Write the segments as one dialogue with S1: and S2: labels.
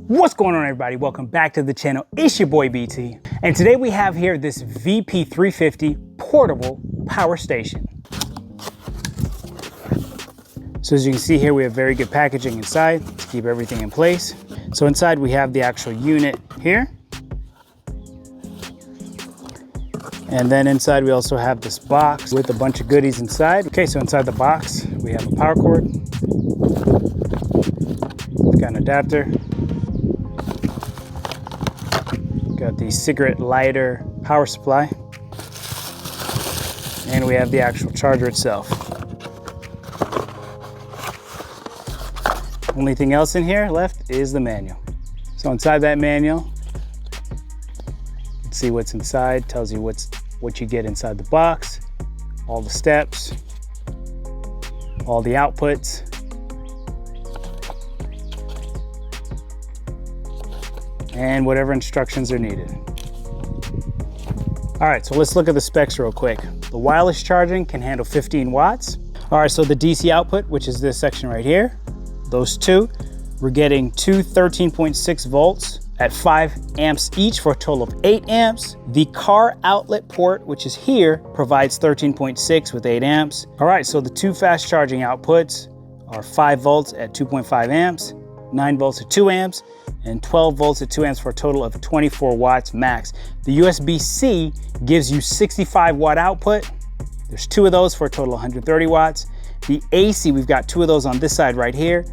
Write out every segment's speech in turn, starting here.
S1: What's going on, everybody? Welcome back to the channel. It's your boy BT, and today we have here this VP350 Portable Power Station. So as you can see here, we have very good packaging inside to keep everything in place. So inside we have the actual unit here. And then inside we also have this box with a bunch of goodies inside. Okay, so inside the box we have a power cord. We've got an adapter. Got the cigarette lighter power supply. And we have the actual charger itself. Only thing else in here left is the manual. So inside that manual, you can see what's inside, tells you what you get inside the box, all the steps, all the outputs. And whatever instructions are needed. All right, so let's look at the specs real quick. The wireless charging can handle 15 watts. All right, so the DC output, which is this section right here, those two, we're getting two 13.6 volts at 5 amps each for a total of 8 amps. The car outlet port, which is here, provides 13.6 with 8 amps. All right, so the two fast charging outputs are 5 volts at 2.5 amps, 9 volts at 2 amps, and 12 volts at 2 amps for a total of 24 watts max. The USB-C gives you 65 watt output. There's two of those for a total of 130 watts. The AC, we've got two of those on this side right here.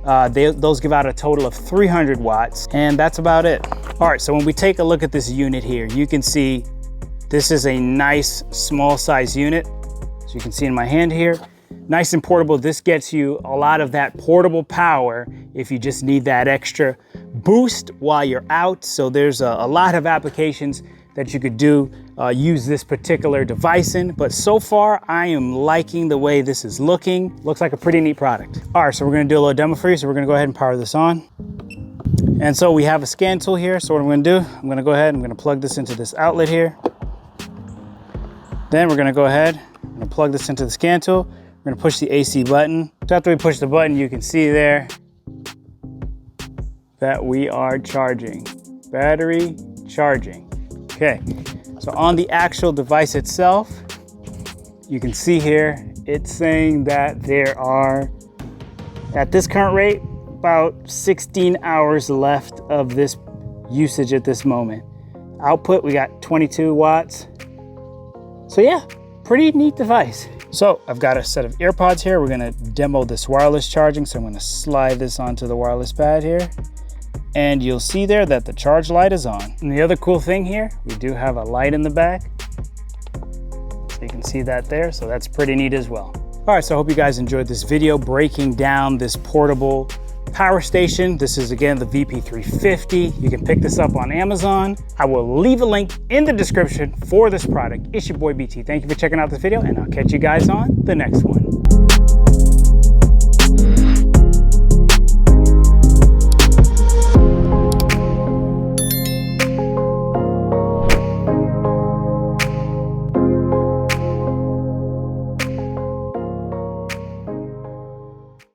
S1: Those give out a total of 300 watts, and that's about it. All right, so when we take a look at this unit here, you can see this is a nice small size unit. So you can see in my hand here, nice and portable. This gets you a lot of that portable power if you just need that extra boost while you're out. So there's a lot of applications that you could do, use this particular device in, but so far I am liking the way this is looking. Looks like a pretty neat product. All right, so we're gonna do a little demo for you. So we're gonna go ahead and power this on. And so we have a scan tool here. So what I'm gonna do, I'm gonna go ahead, I'm gonna plug this into this outlet here. Then we're gonna go ahead, I'm gonna plug this into the scan tool. We're gonna push the AC button. So after we push the button, you can see there that we are charging. Battery charging. Okay, so on the actual device itself, you can see here, it's saying that there are, at this current rate, about 16 hours left of this usage at this moment. Output, we got 22 watts. So yeah, pretty neat device. So I've got a set of AirPods here. We're gonna demo this wireless charging. So I'm gonna slide this onto the wireless pad here. And you'll see there that the charge light is on. And the other cool thing here, we do have a light in the back. So you can see that there, so that's pretty neat as well. All right, so I hope you guys enjoyed this video breaking down this portable power station. This is again the VP350. You can pick this up on Amazon. I will leave a link in the description for this product. It's your boy BT. Thank you for checking out this video, and I'll catch you guys on the next one.